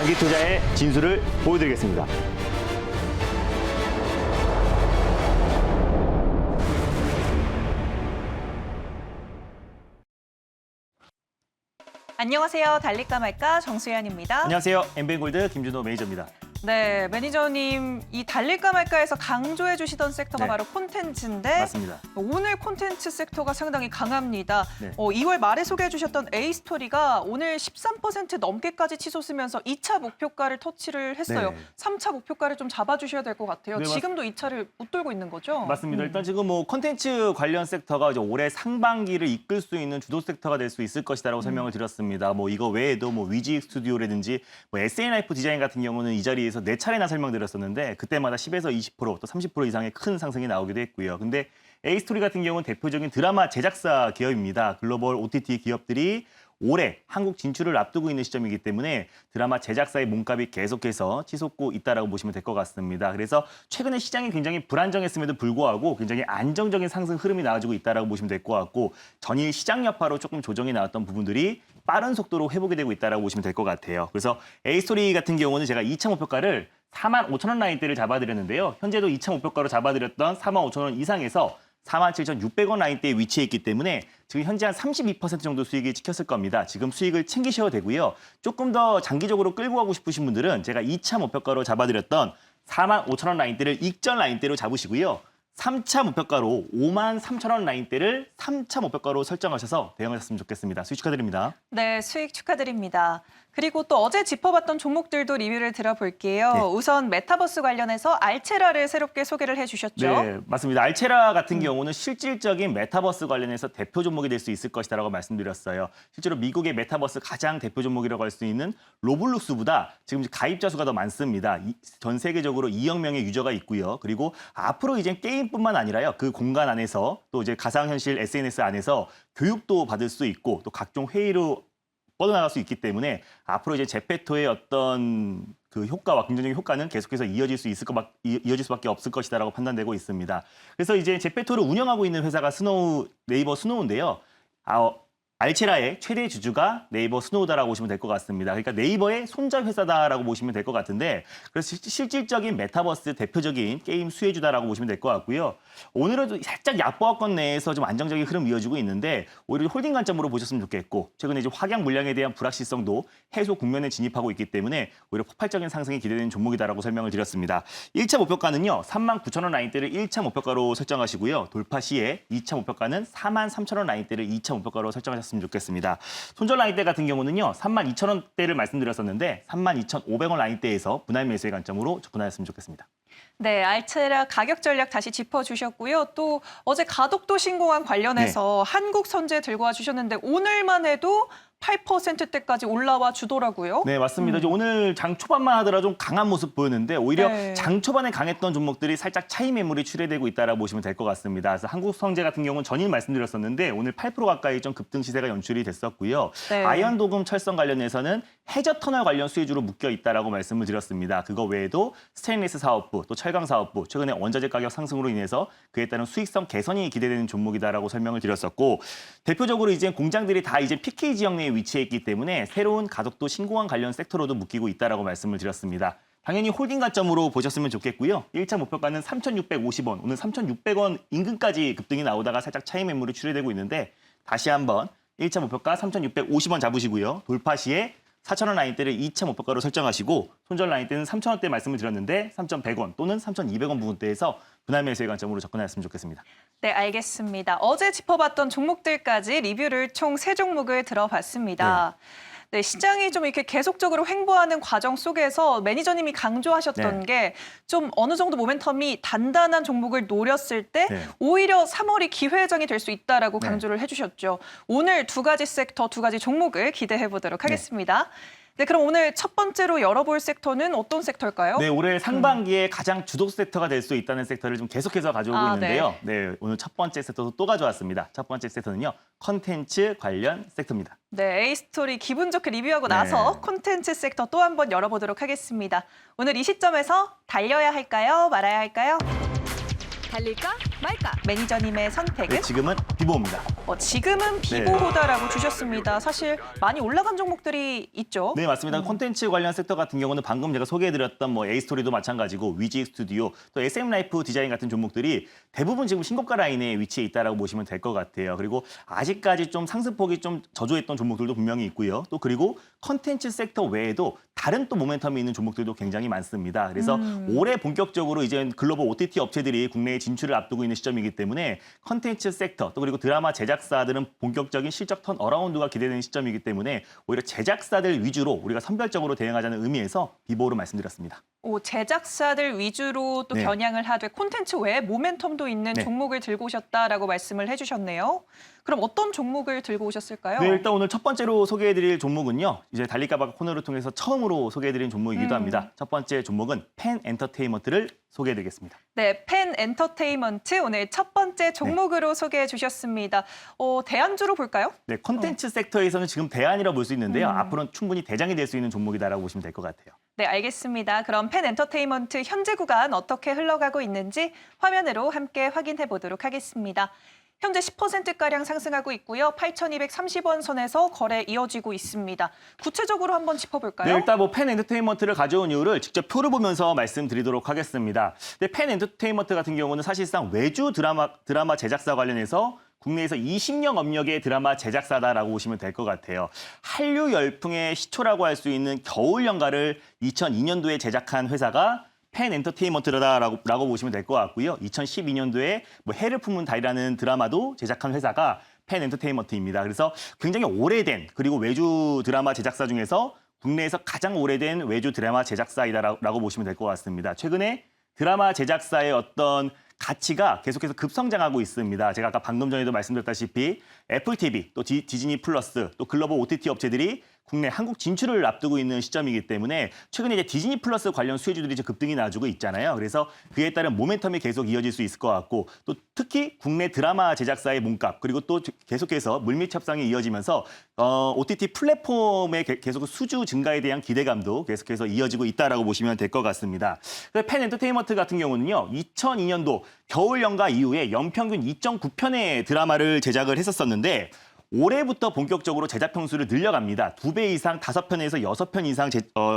장기 투자의 진수를 보여드리겠습니다. 안녕하세요. 달릴까 말까 정수연입니다. 안녕하세요. 엠벤골드 김준호 매니저입니다. 네, 매니저님 이 달릴까 말까에서 강조해 주시던 섹터가 네. 바로 콘텐츠인데 맞습니다. 오늘 콘텐츠 섹터가 상당히 강합니다. 네. 2월 말에 소개해 주셨던 A스토리가 오늘 13% 넘게까지 치솟으면서 2차 목표가를 터치를 했어요. 네. 3차 목표가를 좀 잡아주셔야 될 것 같아요. 네, 지금도 2차를 웃돌고 있는 거죠? 맞습니다. 일단 지금 뭐 콘텐츠 관련 섹터가 이제 올해 상반기를 이끌 수 있는 주도 섹터가 될 수 있을 것이다라고 설명을 드렸습니다. 뭐 이거 외에도 뭐 위지 스튜디오라든지 뭐 SNF 디자인 같은 경우는 이 자리에서 4차례나 설명드렸었는데 그때마다 10에서 20%, 또 30% 이상의 큰 상승이 나오기도 했고요. 근데 A스토리 같은 경우는 대표적인 드라마 제작사 기업입니다. 글로벌 OTT 기업들이 올해 한국 진출을 앞두고 있는 시점이기 때문에 드라마 제작사의 몸값이 계속해서 치솟고 있다라고 보시면 될 것 같습니다. 그래서 최근에 시장이 굉장히 불안정했음에도 불구하고 굉장히 안정적인 상승 흐름이 나와주고 있다라고 보시면 될 것 같고 전일 시장 여파로 조금 조정이 나왔던 부분들이 빠른 속도로 회복이 되고 있다라고 보시면 될 것 같아요. 그래서 A스토리 같은 경우는 제가 2차 목표가를 45,000원 라인대를 잡아드렸는데요. 현재도 2차 목표가로 잡아드렸던 45,000원 이상에서 47,600원 라인대에 위치해 있기 때문에 지금 현재 한 32% 정도 수익이 찍혔을 겁니다. 지금 수익을 챙기셔도 되고요. 조금 더 장기적으로 끌고 가고 싶으신 분들은 제가 2차 목표가로 잡아드렸던 45,000원 라인대를 익전 라인대로 잡으시고요. 3차 목표가로 53,000원 라인대를 3차 목표가로 설정하셔서 대응하셨으면 좋겠습니다. 수익 축하드립니다. 네, 수익 축하드립니다. 그리고 또 어제 짚어봤던 종목들도 리뷰를 들어볼게요. 네. 우선 메타버스 관련해서 알체라를 새롭게 소개를 해주셨죠. 네, 맞습니다. 알체라 같은 경우는 실질적인 메타버스 관련해서 대표 종목이 될 수 있을 것이라고 말씀드렸어요. 실제로 미국의 메타버스 가장 대표 종목이라고 할 수 있는 로블록스보다 지금 가입자 수가 더 많습니다. 전 세계적으로 2억 명의 유저가 있고요. 그리고 앞으로 이제 게임뿐만 아니라요. 그 공간 안에서 또 이제 가상현실 SNS 안에서 교육도 받을 수 있고 또 각종 회의로 뻗어나갈 수 있기 때문에 앞으로 이제 제페토의 어떤 그 효과와 긍정적인 효과는 계속해서 이어질 수밖에 없을 것이다라고 판단되고 있습니다. 그래서 이제 제페토를 운영하고 있는 회사가 네이버 스노우인데요. 알체라의 최대 주주가 네이버 스노우다라고 보시면 될 것 같습니다. 그러니까 네이버의 손자 회사다라고 보시면 될 것 같은데 그래서 실질적인 메타버스 대표적인 게임 수혜주다라고 보시면 될 것 같고요. 오늘은 살짝 약보합권 내에서 좀 안정적인 흐름 이어지고 있는데 오히려 홀딩 관점으로 보셨으면 좋겠고 최근에 이제 확약 물량에 대한 불확실성도 해소 국면에 진입하고 있기 때문에 오히려 폭발적인 상승이 기대되는 종목이다라고 설명을 드렸습니다. 1차 목표가는요. 39,000원 라인대를 1차 목표가로 설정하시고요. 돌파 시에 2차 목표가는 43,000원 라인대를 2차 목표가로 설정하셨습니다. 좋겠습니다. 손절 라인대 같은 경우는요. 32,000원대를 말씀드렸었는데 32,500원 라인대에서 분할 매수의 관점으로 접근하셨으면 좋겠습니다. 네, 알체라 가격 전략 다시 짚어주셨고요. 또 어제 가덕도 신공항 관련해서 한국 선제 들고 와주셨는데 오늘만 해도 8%대까지 올라와 주더라고요. 네, 맞습니다. 이제 오늘 장 초반만 하더라도 좀 강한 모습 보였는데 오히려 네. 장 초반에 강했던 종목들이 살짝 차익 매물이 출회되고 있다라고 보시면 될 것 같습니다. 그래서 한국성재 같은 경우는 전일 말씀드렸었는데 오늘 8% 가까이 좀 급등 시세가 연출이 됐었고요. 네. 아이언도금 철성 관련해서는 해저 터널 관련 수혜주로 묶여 있다라고 말씀을 드렸습니다. 그거 외에도 스테인리스 사업부, 또 철강 사업부, 최근에 원자재 가격 상승으로 인해서 그에 따른 수익성 개선이 기대되는 종목이다라고 설명을 드렸었고 대표적으로 이제 공장들이 다 이제 PK 지역 내에 위치해 있기 때문에 새로운 가덕도 신공항 관련 섹터로도 묶이고 있다라고 말씀을 드렸습니다. 당연히 홀딩 관점으로 보셨으면 좋겠고요. 1차 목표가는 3,650원, 오늘 3,600원 인근까지 급등이 나오다가 살짝 차익 매물이 출회되고 있는데 다시 한번 1차 목표가 3,650원 잡으시고요. 돌파 시에 4,000원 라인대를 2차 목표가로 설정하시고 손절 라인대는 3,000원대 말씀을 드렸는데 3,100원 또는 3,200원 부분대에서 분할 매수의 관점으로 접근하셨으면 좋겠습니다. 네, 알겠습니다. 어제 짚어봤던 종목들까지 리뷰를 총 3종목을 들어봤습니다. 네, 시장이 좀 이렇게 계속적으로 횡보하는 과정 속에서 매니저님이 강조하셨던 네. 게 좀 어느 정도 모멘텀이 단단한 종목을 노렸을 때 네. 오히려 3월이 기회장이 될 수 있다라고 네. 강조를 해주셨죠. 오늘 2가지 섹터, 2가지 종목을 기대해 보도록 하겠습니다. 네, 그럼 오늘 첫 번째로 열어볼 섹터는 어떤 섹터일까요? 네, 올해 상반기에 가장 주독 섹터가 될 수 있다는 섹터를 좀 계속해서 가져오고 있는데요. 네, 오늘 첫 번째 섹터도 또 가져왔습니다. 첫 번째 섹터는요, 컨텐츠 관련 섹터입니다. 네, A스토리 기분 좋게 리뷰하고 네. 나서 콘텐츠 섹터 또 한번 열어보도록 하겠습니다. 오늘 이 시점에서 달려야 할까요? 말아야 할까요? 달릴까 말까? 매니저님의 선택은? 네, 지금은 비보입니다. 지금은 비보호다라고 주셨습니다. 사실 많이 올라간 종목들이 있죠. 네, 맞습니다. 콘텐츠 관련 섹터 같은 경우는 방금 제가 소개해드렸던 뭐 A스토리도 마찬가지고 위지 스튜디오, 또 SM라이프 디자인 같은 종목들이 대부분 지금 신고가 라인에 위치해 있다라고 보시면 될 것 같아요. 그리고 아직까지 좀 상승폭이 좀 저조했던 종목들도 분명히 있고요. 또 그리고 콘텐츠 섹터 외에도 다른 또 모멘텀이 있는 종목들도 굉장히 많습니다. 그래서 올해 본격적으로 이제 글로벌 OTT 업체들이 국내에 진출을 앞두고 있는 시점이기 때문에 콘텐츠 섹터 또 그리고 드라마 제작사들은 본격적인 실적 턴 어라운드가 기대되는 시점이기 때문에 오히려 제작사들 위주로 우리가 선별적으로 대응하자는 의미에서 비보로 말씀드렸습니다. 제작사들 위주로 또 네. 겨냥을 하되 콘텐츠 외에 모멘텀도 있는 네. 종목을 들고 오셨다라고 말씀을 해주셨네요. 그럼 어떤 종목을 들고 오셨을까요? 네, 일단 오늘 첫 번째로 소개해드릴 종목은요. 이제 달리까봐 코너를 통해서 처음으로 소개해드린 종목이기도 합니다. 첫 번째 종목은 펜 엔터테인먼트를 소개해드리겠습니다. 네, 펜 엔터테인먼트 오늘 첫 번째 종목으로 소개해 주셨습니다. 대안주로 볼까요? 네, 콘텐츠 섹터에서는 지금 대안이라고 볼 수 있는데요. 앞으로는 충분히 대장이 될 수 있는 종목이다라고 보시면 될 것 같아요. 네, 알겠습니다. 그럼 펜 엔터테인먼트 현재 구간 어떻게 흘러가고 있는지 화면으로 함께 확인해 보도록 하겠습니다. 현재 10%가량 상승하고 있고요. 8,230원 선에서 거래 이어지고 있습니다. 구체적으로 한번 짚어볼까요? 네, 일단 뭐 펜 엔터테인먼트를 가져온 이유를 직접 표를 보면서 말씀드리도록 하겠습니다. 네, 펜 엔터테인먼트 같은 경우는 사실상 외주 드라마 제작사 관련해서 국내에서 20년 업력의 드라마 제작사다라고 보시면 될 것 같아요. 한류 열풍의 시초라고 할 수 있는 겨울 연가를 2002년도에 제작한 회사가 펜 엔터테인먼트라고 보시면 될 것 같고요. 2012년도에 뭐 해를 품은 달이라는 드라마도 제작한 회사가 펜 엔터테인먼트입니다. 그래서 굉장히 오래된 그리고 외주 드라마 제작사 중에서 국내에서 가장 오래된 외주 드라마 제작사이다라고 보시면 될 것 같습니다. 최근에 드라마 제작사의 어떤 가치가 계속해서 급성장하고 있습니다. 제가 아까 방금 전에도 말씀드렸다시피 애플 TV, 또 디즈니 플러스, 또 글로벌 OTT 업체들이 국내 한국 진출을 앞두고 있는 시점이기 때문에 최근에 이제 디즈니 플러스 관련 수혜주들이 이제 급등이 나주고 있잖아요. 그래서 그에 따른 모멘텀이 계속 이어질 수 있을 것 같고 또 특히 국내 드라마 제작사의 몸값 그리고 또 계속해서 물밑 협상이 이어지면서 OTT 플랫폼의 계속 수주 증가에 대한 기대감도 계속해서 이어지고 있다라고 보시면 될 것 같습니다. 펜 엔터테인먼트 같은 경우는요. 2002년도 겨울 연가 이후에 연평균 2.9편의 드라마를 제작을 했었었는데 올해부터 본격적으로 제작 편수를 늘려갑니다. 2배 이상 5편에서 6편 이상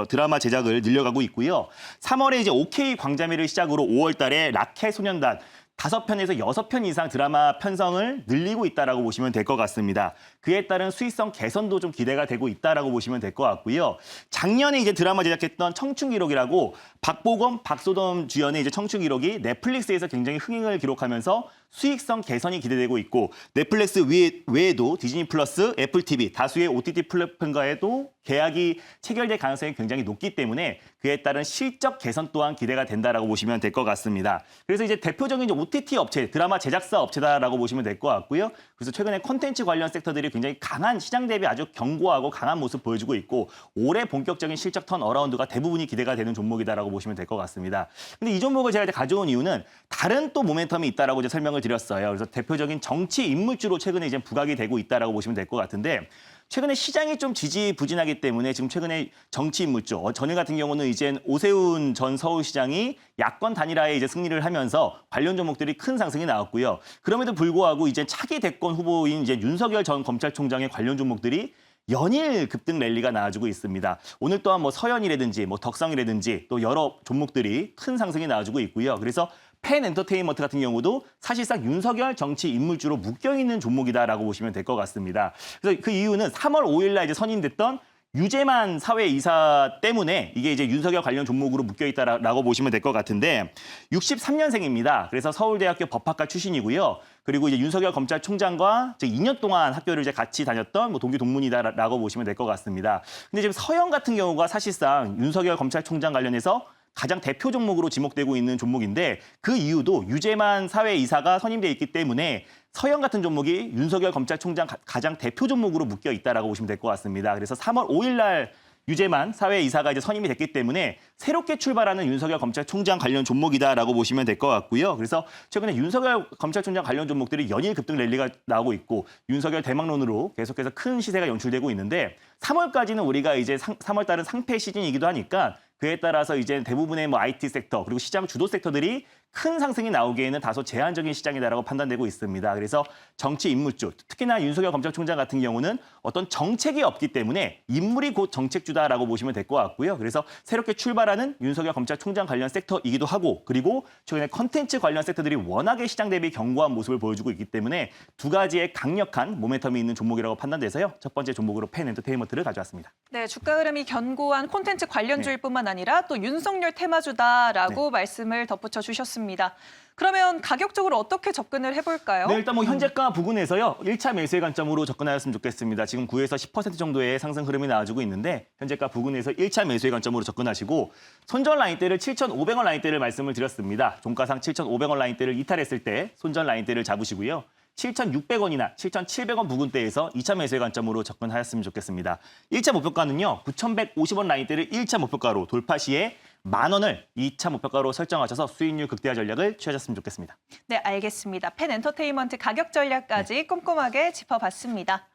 드라마 제작을 늘려가고 있고요. 3월에 이제 OK 광자매를 시작으로 5월 달에 라켓 소년단 5편에서 6편 이상 드라마 편성을 늘리고 있다라고 보시면 될 것 같습니다. 그에 따른 수익성 개선도 좀 기대가 되고 있다라고 보시면 될 것 같고요. 작년에 이제 드라마 제작했던 청춘기록이라고 박보검, 박소덤 주연의 이제 청춘기록이 넷플릭스에서 굉장히 흥행을 기록하면서 수익성 개선이 기대되고 있고 넷플릭스 외에도 디즈니 플러스, 애플 TV 다수의 OTT 플랫폼과에도 계약이 체결될 가능성이 굉장히 높기 때문에 그에 따른 실적 개선 또한 기대가 된다라고 보시면 될 것 같습니다. 그래서 이제 대표적인 이제 OTT 업체, 드라마 제작사 업체다라고 보시면 될 것 같고요. 그래서 최근에 콘텐츠 관련 섹터들이 굉장히 강한 시장 대비 아주 견고하고 강한 모습 보여주고 있고 올해 본격적인 실적 턴 어라운드가 대부분이 기대가 되는 종목이다라고 보시면 될 것 같습니다. 근데 이 종목을 제가 이제 가져온 이유는 다른 또 모멘텀이 있다라고 이제 설명을 드렸어요. 그래서 대표적인 정치 인물주로 최근에 이제 부각이 되고 있다라고 보시면 될 것 같은데 최근에 시장이 좀 지지부진하기 때문에 지금 최근에 정치 인물주 전일 같은 경우는 이제 오세훈 전 서울시장이 야권 단일화에 이제 승리를 하면서 관련 종목들이 큰 상승이 나왔고요. 그럼에도 불구하고 이제 차기 대권 후보인 이제 윤석열 전 검찰총장의 관련 종목들이 연일 급등 랠리가 나와주고 있습니다. 오늘 또한 뭐 서현이라든지 뭐 덕성이라든지 또 여러 종목들이 큰 상승이 나와주고 있고요. 그래서 펜 엔터테인먼트 같은 경우도 사실상 윤석열 정치 인물주로 묶여있는 종목이다라고 보시면 될 것 같습니다. 그래서 그 이유는 3월 5일 날 이제 선임됐던 유재만 사회이사 때문에 이게 이제 윤석열 관련 종목으로 묶여있다라고 보시면 될 것 같은데 63년생입니다. 그래서 서울대학교 법학과 출신이고요. 그리고 이제 윤석열 검찰총장과 이제 2년 동안 학교를 이제 같이 다녔던 뭐 동기 동문이다라고 보시면 될 것 같습니다. 근데 지금 서영 같은 경우가 사실상 윤석열 검찰총장 관련해서 가장 대표 종목으로 지목되고 있는 종목인데 그 이유도 유재만 사회이사가 선임돼 있기 때문에 서영 같은 종목이 윤석열 검찰총장 가장 대표 종목으로 묶여 있다라고 보시면 될 것 같습니다. 그래서 3월 5일 날 유재만 사회이사가 이제 선임이 됐기 때문에 새롭게 출발하는 윤석열 검찰총장 관련 종목이다라고 보시면 될 것 같고요. 그래서 최근에 윤석열 검찰총장 관련 종목들이 연일 급등 랠리가 나오고 있고 윤석열 대망론으로 계속해서 큰 시세가 연출되고 있는데 3월까지는 우리가 이제 3월 달은 상패 시즌이기도 하니까 그에 따라서 이제 대부분의 뭐 IT 섹터 그리고 시장 주도 섹터들이 큰 상승이 나오기에는 다소 제한적인 시장이다라고 판단되고 있습니다. 그래서 정치 인물주, 특히나 윤석열 검찰총장 같은 경우는 어떤 정책이 없기 때문에 인물이 곧 정책주다라고 보시면 될 것 같고요. 그래서 새롭게 출발하는 윤석열 검찰총장 관련 섹터이기도 하고, 그리고 최근에 컨텐츠 관련 섹터들이 워낙에 시장 대비 견고한 모습을 보여주고 있기 때문에 두 가지의 강력한 모멘텀이 있는 종목이라고 판단돼서요. 첫 번째 종목으로 펜 엔터테인먼트를 가져왔습니다. 네, 주가 흐름이 견고한 콘텐츠 관련주일 뿐만 아니라 또 윤석열 테마주다라고 말씀을 덧붙여 주셨습니다. 그러면 가격적으로 어떻게 접근을 해볼까요? 네, 일단 뭐 현재가 부근에서요. 1차 매수의 관점으로 접근하였으면 좋겠습니다. 지금 9에서 10% 정도의 상승 흐름이 나와주고 있는데 현재가 부근에서 1차 매수의 관점으로 접근하시고 손절 라인대를 7,500원 라인대를 말씀을 드렸습니다. 종가상 7,500원 라인대를 이탈했을 때 손절 라인대를 잡으시고요. 7,600원이나 7,700원 부근대에서 2차 매수의 관점으로 접근하였으면 좋겠습니다. 1차 목표가는요. 9,150원 라인대를 1차 목표가로 돌파 시에 10,000원을 2차 목표가로 설정하셔서 수익률 극대화 전략을 취하셨으면 좋겠습니다. 네, 알겠습니다. 펜 엔터테인먼트 가격 전략까지 꼼꼼하게 짚어봤습니다.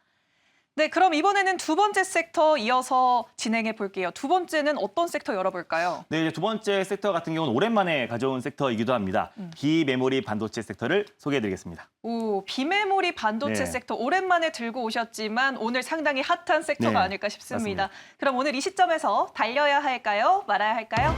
네, 그럼 이번에는 두 번째 섹터 이어서 진행해 볼게요. 두 번째는 어떤 섹터 열어볼까요? 네, 이제 두 번째 섹터 같은 경우는 오랜만에 가져온 섹터이기도 합니다. 비메모리 반도체 섹터를 소개해드리겠습니다. 오, 비메모리 반도체 네. 섹터 오랜만에 들고 오셨지만 오늘 상당히 핫한 섹터가 네, 아닐까 싶습니다. 맞습니다. 그럼 오늘 이 시점에서 달려야 할까요? 말아야 할까요?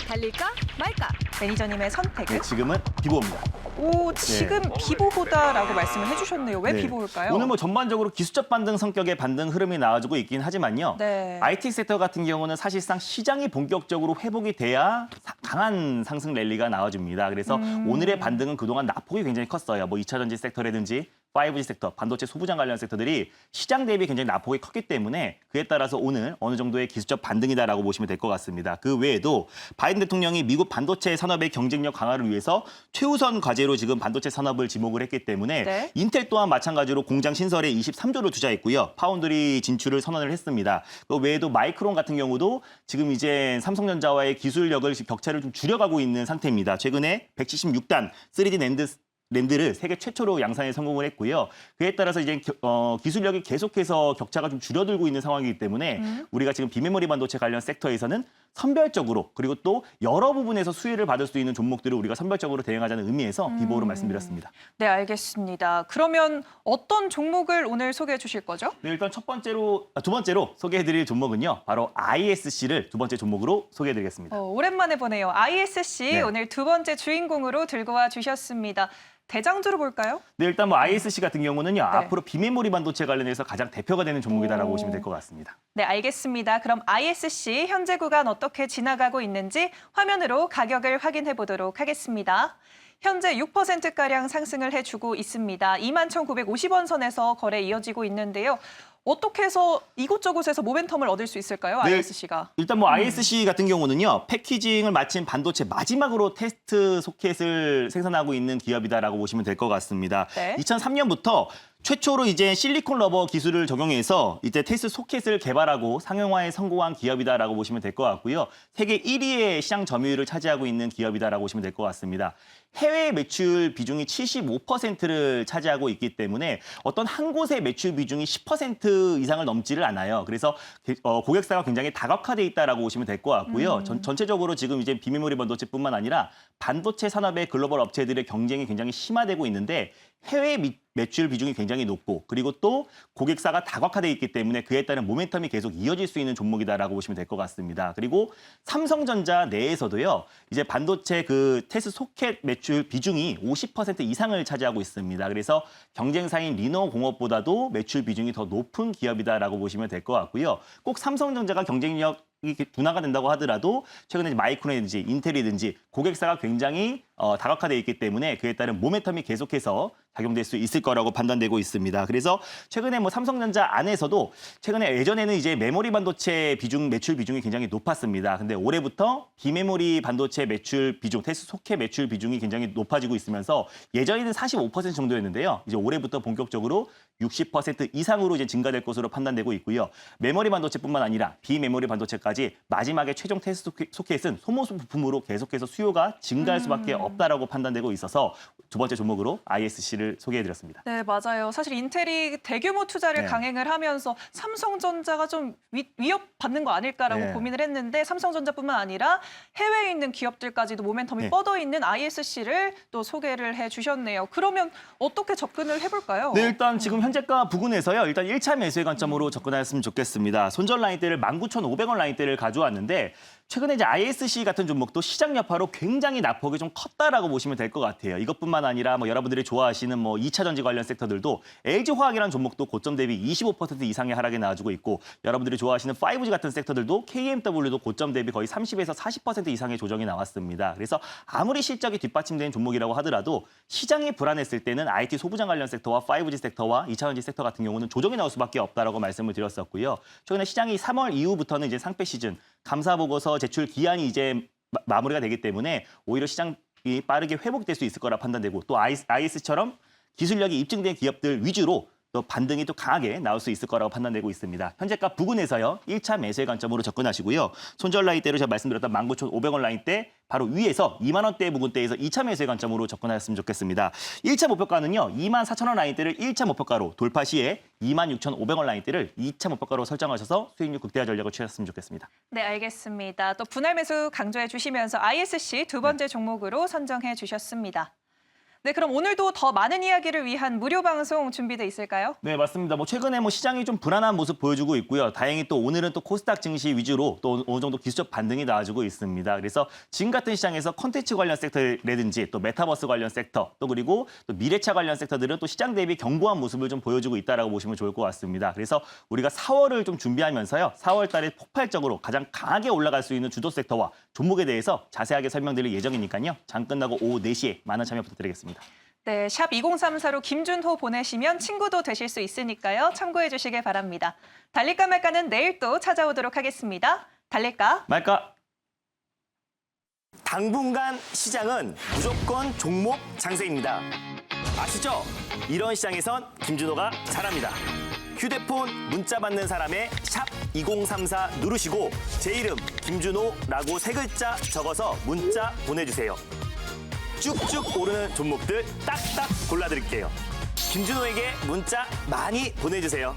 달릴까 말까? 매니저님의 선택은? 네, 지금은 비보입니다. 오, 지금 비보보다라고 말씀을 해주셨네요. 왜 네. 비보일까요? 오늘 뭐 전반적으로 기술적 반등 성격의 반등 흐름이 나와주고 있긴 하지만요. 네. IT 섹터 같은 경우는 사실상 시장이 본격적으로 회복이 돼야 강한 상승 랠리가 나와줍니다. 그래서 오늘의 반등은 그동안 낙폭이 굉장히 컸어요. 뭐 2차 전지 섹터라든지 5G 섹터, 반도체 소부장 관련 섹터들이 시장 대비 굉장히 낙폭이 컸기 때문에 그에 따라서 오늘 어느 정도의 기술적 반등이다라고 보시면 될 것 같습니다. 그 외에도 바이든 대통령이 미국 반도체 산업의 경쟁력 강화를 위해서 최우선 과제로 지금 반도체 산업을 지목을 했기 때문에 네. 인텔 또한 마찬가지로 공장 신설에 23조를 투자했고요. 파운드리 진출을 선언을 했습니다. 그 외에도 마이크론 같은 경우도 지금 이제 삼성전자와의 기술력을 격차를 좀 줄여가고 있는 상태입니다. 최근에 176단 3D 랜드를 세계 최초로 양산에 성공을 했고요. 그에 따라서 이제 기술력이 계속해서 격차가 좀 줄어들고 있는 상황이기 때문에 우리가 지금 비메모리 반도체 관련 섹터에서는 선별적으로 그리고 또 여러 부분에서 수혜를 받을 수 있는 종목들을 우리가 선별적으로 대응하자는 의미에서 비보로 말씀드렸습니다. 네, 알겠습니다. 그러면 어떤 종목을 오늘 소개해 주실 거죠? 네, 일단 두 번째로 소개해드릴 종목은요. 바로 ISC를 두 번째 종목으로 소개해드리겠습니다. 오랜만에 보네요. ISC 네. 오늘 두 번째 주인공으로 들고 와 주셨습니다. 대장주로 볼까요? 네, 일단 뭐 ISC 같은 경우는요. 앞으로 비메모리 반도체 관련해서 가장 대표가 되는 종목이다라고 보시면 될 것 같습니다. 네, 알겠습니다. 그럼 ISC 현재 구간 어떻게 지나가고 있는지 화면으로 가격을 확인해 보도록 하겠습니다. 현재 6%가량 상승을 해주고 있습니다. 21,950원 선에서 거래 이어지고 있는데요. 어떻게 해서 이곳저곳에서 모멘텀을 얻을 수 있을까요, 네. ISC가? 일단 뭐 ISC 같은 경우는요. 패키징을 마친 반도체 마지막으로 테스트 소켓을 생산하고 있는 기업이다라고 보시면 될 것 같습니다. 네. 2003년부터 최초로 이제 실리콘 러버 기술을 적용해서 이제 테스트 소켓을 개발하고 상용화에 성공한 기업이다라고 보시면 될 것 같고요. 세계 1위의 시장 점유율을 차지하고 있는 기업이다라고 보시면 될 것 같습니다. 해외 매출 비중이 75%를 차지하고 있기 때문에 어떤 한 곳의 매출 비중이 10% 이상을 넘지를 않아요. 그래서 고객사가 굉장히 다각화돼 있다라고 보시면 될 것 같고요. 전체적으로 지금 이제 비메모리 반도체뿐만 아니라 반도체 산업의 글로벌 업체들의 경쟁이 굉장히 심화되고 있는데 해외 매출 비중이 굉장히 높고 그리고 또 고객사가 다각화돼 있기 때문에 그에 따른 모멘텀이 계속 이어질 수 있는 종목이다라고 보시면 될 것 같습니다. 그리고 삼성전자 내에서도요. 이제 반도체 그 테스트 소켓 매출 비중이 50% 이상을 차지하고 있습니다. 그래서 경쟁사인 리노공업보다도 매출 비중이 더 높은 기업이다라고 보시면 될 것 같고요. 꼭 삼성전자가 경쟁력 둔화가 된다고 하더라도 최근에 마이크론이든지 인텔이든지 고객사가 굉장히 다각화돼 있기 때문에 그에 따른 모멘텀이 계속해서 작용될 수 있을 거라고 판단되고 있습니다. 그래서 최근에 뭐 삼성전자 안에서도 최근에 예전에는 이제 메모리 반도체 매출 비중이 굉장히 높았습니다. 근데 올해부터 비메모리 반도체 매출 비중, 테스트 소켓 매출 비중이 굉장히 높아지고 있으면서 예전에는 45% 정도였는데요. 이제 올해부터 본격적으로 60% 이상으로 이제 증가될 것으로 판단되고 있고요. 메모리 반도체뿐만 아니라 비메모리 반도체까지 마지막에 최종 테스트 소켓은 소모 부품으로 계속해서 수요가 증가할 수밖에 없다라고 판단되고 있어서 두 번째 종목으로 ISC를 소개해드렸습니다. 네, 맞아요. 사실 인텔이 대규모 투자를 네. 강행을 하면서 삼성전자가 좀 위협받는 거 아닐까라고 네. 고민을 했는데 삼성전자뿐만 아니라 해외에 있는 기업들까지도 모멘텀이 네. 뻗어 있는 ISC를 또 소개를 해주셨네요. 그러면 어떻게 접근을 해볼까요? 네, 일단 지금 현재가 부근에서요. 일단 1차 매수의 관점으로 접근하였으면 좋겠습니다. 손절 라인대를 19,500원 라인대를 가져왔는데 최근에 이제 ISC 같은 종목도 시장 여파로 굉장히 낙폭이 좀 컸다라고 보시면 될 것 같아요. 이것뿐만 아니라 뭐 여러분들이 좋아하시는 뭐 2차 전지 관련 섹터들도 LG화학이라는 종목도 고점 대비 25% 이상의 하락에 나와주고 있고 여러분들이 좋아하시는 5G 같은 섹터들도 KMW도 고점 대비 거의 30에서 40% 이상의 조정이 나왔습니다. 그래서 아무리 실적이 뒷받침된 종목이라고 하더라도 시장이 불안했을 때는 IT 소부장 관련 섹터와 5G 섹터와 2차 전지 섹터 같은 경우는 조정이 나올 수밖에 없다라고 말씀을 드렸었고요. 최근에 시장이 3월 이후부터는 이제 상패 시즌 감사 보고서 제출 기한이 이제 마무리가 되기 때문에 오히려 시장이 빠르게 회복될 수 있을 거라 판단되고 또 IS처럼 기술력이 입증된 기업들 위주로 또 반등이 또 강하게 나올 수 있을 거라고 판단되고 있습니다. 현재가 부근에서요. 1차 매수의 관점으로 접근하시고요. 손절 라인대로 제가 말씀드렸던 19,500원 라인대 바로 위에서 2만 원대 부근대에서 2차 매수의 관점으로 접근하셨으면 좋겠습니다. 1차 목표가는요. 24,000원 라인대를 1차 목표가로 돌파 시에 26,500원 라인대를 2차 목표가로 설정하셔서 수익률 극대화 전략을 취하셨으면 좋겠습니다. 네, 알겠습니다. 또 분할 매수 강조해 주시면서 ISC 두 번째 종목으로 선정해 주셨습니다. 네, 그럼 오늘도 더 많은 이야기를 위한 무료 방송 준비돼 있을까요? 네, 맞습니다. 뭐 최근에 뭐 시장이 좀 불안한 모습 보여주고 있고요. 다행히 또 오늘은 또 코스닥 증시 위주로 또 어느 정도 기술적 반등이 나와주고 있습니다. 그래서 지금 같은 시장에서 콘텐츠 관련 섹터라든지 또 메타버스 관련 섹터 또 그리고 또 미래차 관련 섹터들은 또 시장 대비 견고한 모습을 좀 보여주고 있다라고 보시면 좋을 것 같습니다. 그래서 우리가 4월을 좀 준비하면서요. 4월 달에 폭발적으로 가장 강하게 올라갈 수 있는 주도 섹터와 종목에 대해서 자세하게 설명드릴 예정이니까요. 장 끝나고 오후 4시에 많은 참여 부탁드리겠습니다. 네, 샵 2034로 김준호 보내시면 친구도 되실 수 있으니까요. 참고해 주시길 바랍니다. 달릴까 말까는 내일 또 찾아오도록 하겠습니다. 달릴까? 말까? 당분간 시장은 무조건 종목 장세입니다. 아시죠? 이런 시장에선 김준호가 잘합니다. 휴대폰 문자 받는 사람의 샵 2034 누르시고 제 이름 김준호라고 3글자 적어서 문자 보내주세요. 쭉쭉 오르는 종목들 딱딱 골라드릴게요. 김준호에게 문자 많이 보내주세요.